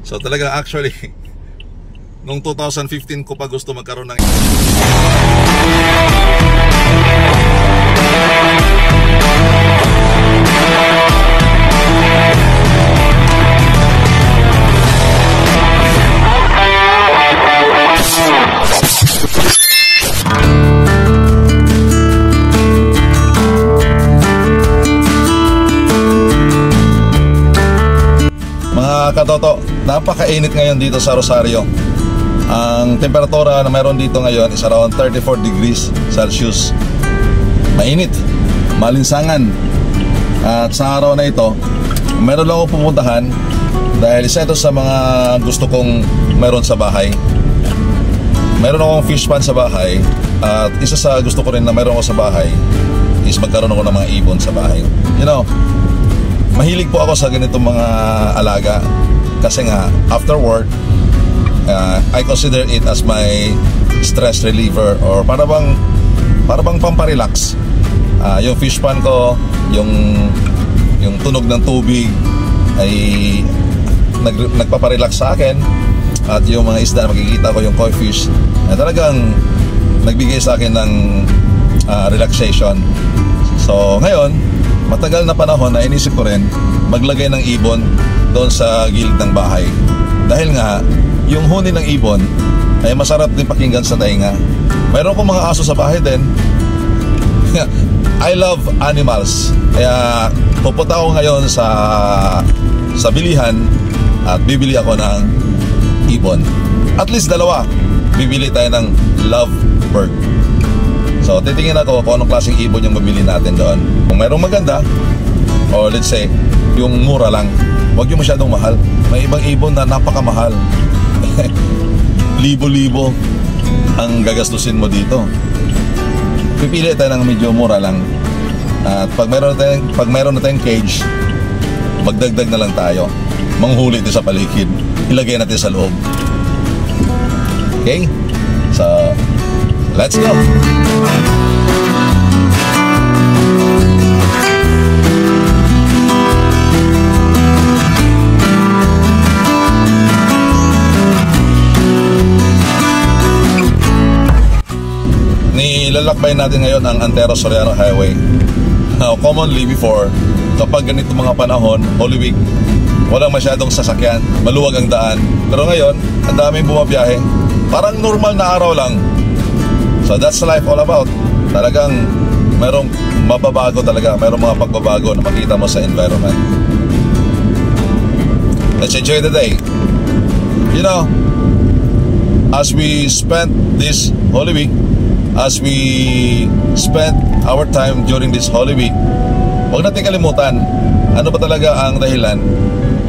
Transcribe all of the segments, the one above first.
So talaga actually nung 2015 ko pa gusto magkaroon ng katoto. Napakainit ngayon dito sa Rosario. Ang temperatura na mayroon dito ngayon is around 34 degrees Celsius. Mainit, malinsangan. At sa araw na ito, meron lang akong pupuntahan dahil isa ito sa mga gusto kong meron sa bahay. Meron akong fish pan sa bahay. At isa sa gusto ko rin na meron ako sa bahay is magkaroon ako ng mga ibon sa bahay. You know, mahilig po ako sa ganitong mga alaga kasi nga after work I consider it as my stress reliever or para bang pamparelax. Yung fish pan ko, yung tunog ng tubig ay nagpaparelax sa akin, at yung mga isda makikita ko, yung koi fish, ay talagang nagbigay sa akin ng relaxation. So ngayon, matagal na panahon na inisip ko rin maglagay ng ibon doon sa gilid ng bahay. Dahil nga, yung huni ng ibon ay masarap din pakinggan sa tainga. Mayroon akong mga aso sa bahay din. I love animals. Kaya pupunta ako ngayon sa bilihan at bibili ako ng ibon. At least dalawa. Bibili tayo ng lovebird. So titingin ako kung anong klaseng ibon yung mabili natin doon. Kung mayroong maganda, or let's say yung mura lang, huwag yung masyadong mahal. May ibang ibon na napakamahal. Libo-libo ang gagastusin mo dito. Pipili tayo ng medyo mura lang. At pag mayroon na tayong cage, magdagdag na lang tayo. Manghuli din sa paligid, ilagay natin sa loob. Okay? So let's go! Nilalakbay natin ngayon ang Antero Soriano Highway. Now, commonly before, kapag ganito mga panahon, Holy Week, walang masyadong sasakyan, maluwag ang daan. Pero ngayon, ang daming bumabiyahe. Parang normal na araw lang. So that's life all about. Talagang mayroong mababago talaga, mayroong mga pagbabago na makita mo sa environment. Let's enjoy the day. You know, as we spent this Holy Week, as we spent our time during this Holy Week, huwag natin kalimutan ano ba talaga ang dahilan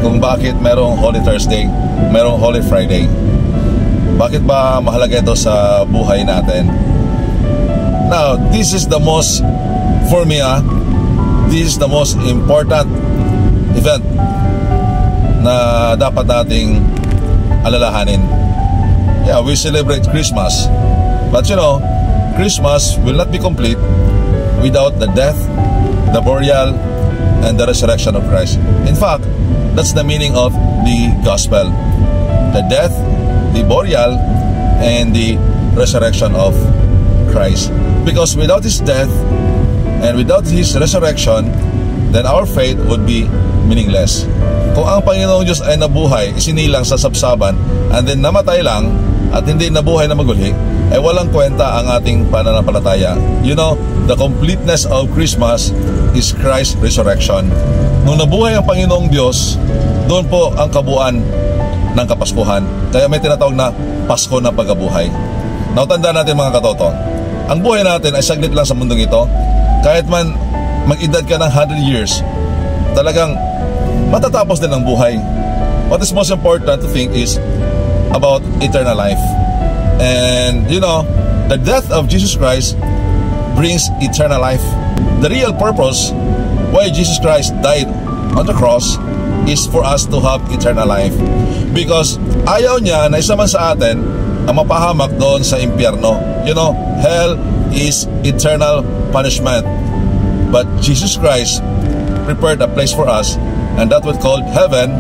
kung bakit merong Holy Thursday, merong Holy Friday. Bakit ba mahalaga ito sa buhay natin? Now, this is the most, for me, this is the most important event na dapat nating alalahanin. Yeah, we celebrate Christmas, but you know, Christmas will not be complete without the death, the burial, and the resurrection of Christ. In fact, that's the meaning of the gospel. The death, the burial, and the resurrection of Christ. Because without His death and without His resurrection, then our faith would be meaningless. Kung ang Panginoong Diyos ay nabuhay, isinilang sa sabsaban, and then namatay lang, at hindi nabuhay na maguli, ay walang kwenta ang ating pananampalataya. You know, the completeness of Christmas is Christ's resurrection. Nung nabuhay ang Panginoong Diyos, doon po ang kabuuan ng Kapaskuhan. Kaya may tinatawag na Pasko na pagkabuhay. Now, tandaan natin mga katoto, ang buhay natin ay saglit lang sa mundong ito. Kahit man mag-edad ka ng 100 years, talagang matatapos din ang buhay. What is most important to think is about eternal life. And you know, the death of Jesus Christ brings eternal life. The real purpose why Jesus Christ died on the cross is for us to have eternal life. Because ayaw niya na isa man sa atin ang mapahamak doon sa impyerno. You know, hell is eternal punishment. But Jesus Christ prepared a place for us, and that was called heaven,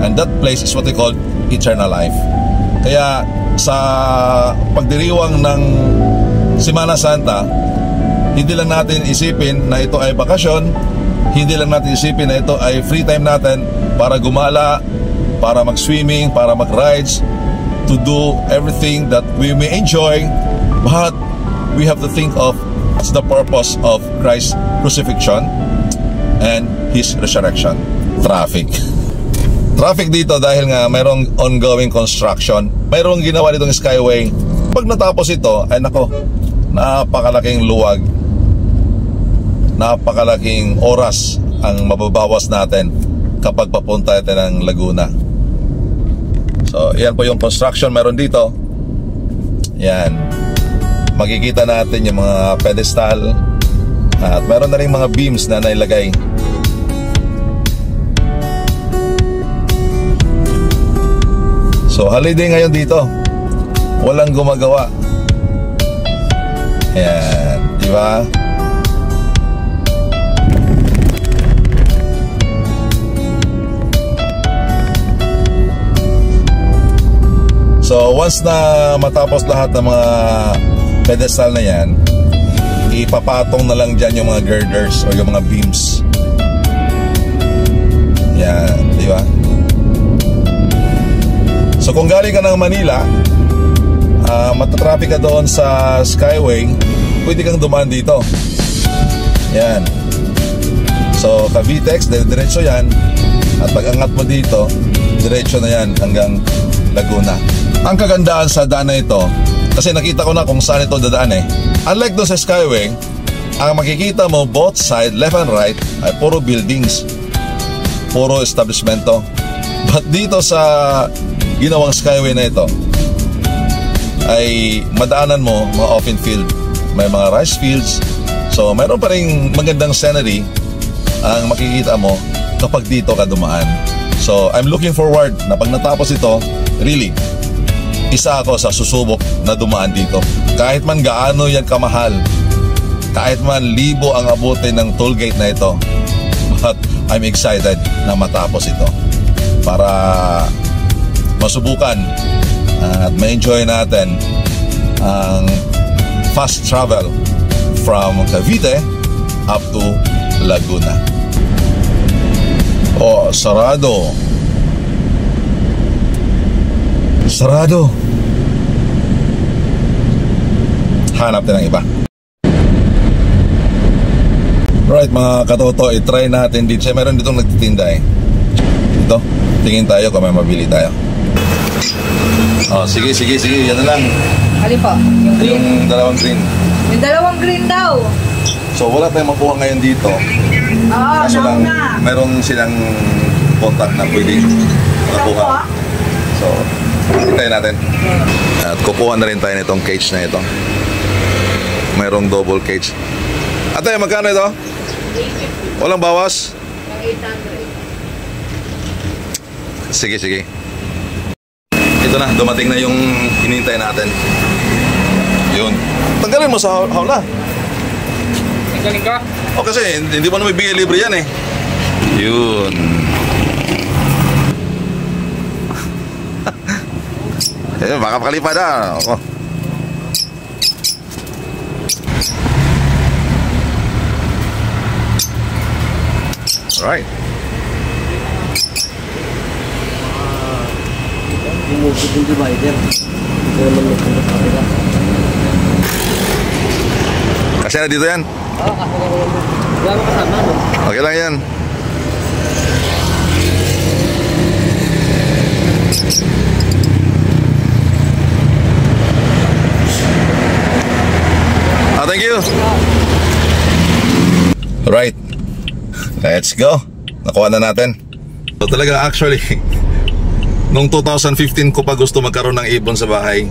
and that place is what we call eternal life. Kaya sa pagdiriwang ng Semana Santa, hindi lang natin isipin na ito ay bakasyon, hindi lang natin isipin na ito ay free time natin para gumala, para mag-swimming, para mag-rides, to do everything that we may enjoy, but we have to think of what's the purpose of Christ's crucifixion and His resurrection. Traffic dito dahil nga mayroong ongoing construction. Mayroong ginawa ditong skyway. Pag natapos ito, ay nako, napakalaking luwag, napakalaking oras ang mababawas natin kapag papunta natin ng Laguna. So, yan po yung construction meron dito. Yan. Makikita natin yung mga pedestal. At meron na rin mga beams na nailagay. So, holiday ngayon dito. Walang gumagawa. Yan. Diba? So once na matapos lahat ng mga pedestal na yan, ipapatong na lang dyan yung mga girders o yung mga beams. Yan, di ba? So kung galing ka ng Manila, matatraffic ka doon sa Skyway, pwede kang dumaan dito. Yan. So Cavitex, diretso yan. At pag angat mo dito, diretso na yan hanggang Laguna. Ang kagandaan sa daan na ito, kasi nakita ko na kung saan ito dadaan eh. Unlike doon sa Skyway, ang makikita mo both side, left and right, ay puro buildings, puro establishmento. But dito sa ginawang Skyway na ito, ay madaanan mo mga open field, may mga rice fields. So mayroon pa rin magandang scenery ang makikita mo kapag dito ka dumaan. So I'm looking forward na pag natapos ito, really, isa ako sa susubok na dumaan dito. Kahit man gaano yan kamahal, kahit man libo ang abutin ng toll gate na ito, but I'm excited na matapos ito para masubukan at ma-enjoy natin ang fast travel from Cavite up to Laguna. Oh, sarado. Sarado. Hanap din ng iba. Right mga katoto, i-try natin dito. Meron ditong nagtitinda eh. Ito, tingin tayo kung may mabili tayo. Oh, sige. Yan na lang. Alin po? Yung green? Yung dalawang green. Yung dalawang green daw. So wala tayong makuha ngayon dito. Oo, kaso lang, meron silang contact na pwede makuha. So, hintayin natin. At kukuha na rin tayo nitong cage na ito. Mayroong double cage. Ate, magkano ito? 850. Walang bawas? 800. Sige. Ito na, dumating na yung hinintay natin. Yun. Tanggalin mo sa hawla. Tanggalin ka? O kasi, hindi mo naman bigay libre yan eh. Yun. Eh, baka pakalipad na. Oh. Alright. Bumukod yung divider. Ito naman nagpunta sa kanila. Kasi na dito yan? Oo, kasi na yan. Wala mo kasama, no? Okay lang yan. Thank you. Right. Let's go. Nakuha na natin. So talaga actually, nung 2015 ko pa gusto magkaroon ng ibon sa bahay.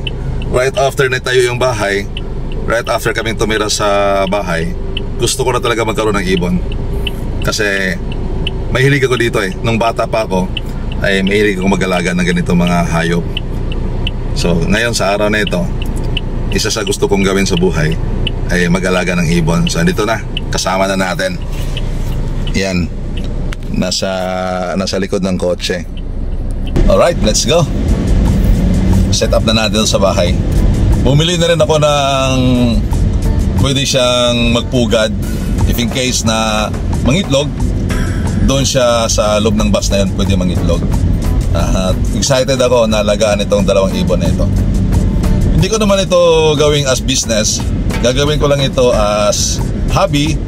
Right after na tayo yung bahay, right after kaming tumira sa bahay, gusto ko na talaga magkaroon ng ibon. Kasi mahilig ako dito eh. Nung bata pa ako, ay mahilig ako mag-alaga ng ganito mga hayop. So ngayon sa araw na ito, isa sa gusto kong gawin sa buhay ay mag-alaga ng ibon. So andito na, kasama na natin. Yan, nasa likod ng kotse. Alright, let's go. set up na natin sa bahay. Bumili na rin ako ng pwede siyang magpugad if in case na mangitlog. Doon siya sa loob ng bus na yun, pwede mangitlog. Excited ako na alagaan itong 2 ibon na ito. Hindi ko naman ito gawing as business. Gagawin ko lang ito as hobby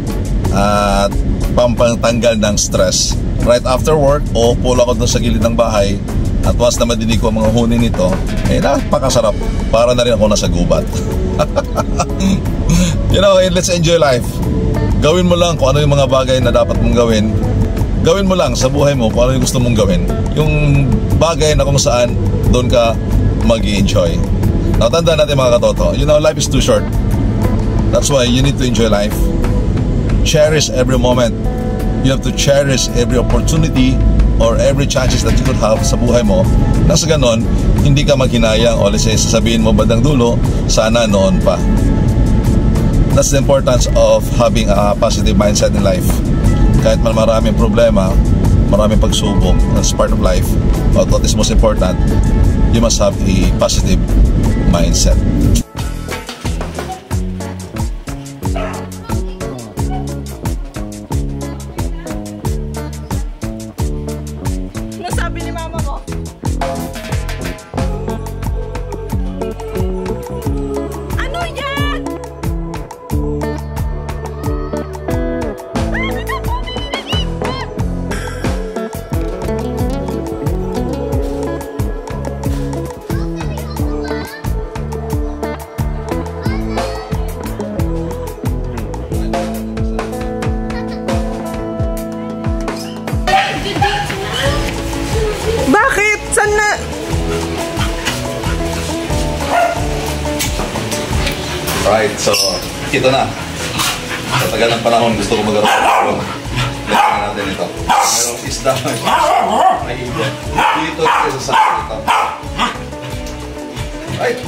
at pampatanggal ng stress. Right after work, uupo lang ako doon sa gilid ng bahay at once na madinig ko ang mga huni nito, napakasarap. Para na rin ako nasa gubat. You know, let's enjoy life. Gawin mo lang kung ano yung mga bagay na dapat mong gawin. Gawin mo lang sa buhay mo kung ano yung gusto mong gawin. Yung bagay na kung saan doon ka mag-i-enjoy. Tandaan natin mga katoto, you know, life is too short. That's why you need to enjoy life. Cherish every moment. You have to cherish every opportunity or every chances that you could have sa buhay mo. Na sa ganon, hindi ka maghinayang o let's say, sasabihin mo bandang dulo, sana noon pa. That's the importance of having a positive mindset in life. Kahit man maraming problema, maraming pagsubok, that's part of life. But what is most important, you must have a positive mindset. Ano sabi ni mama mo? Ano yan? Bakit? Saan na? Right, so ito na. Sa tagal ng panahon, gusto ko mag-aroon. Lagyan natin ito. Mayroong isda. May ibon. Dito sa ito. Right.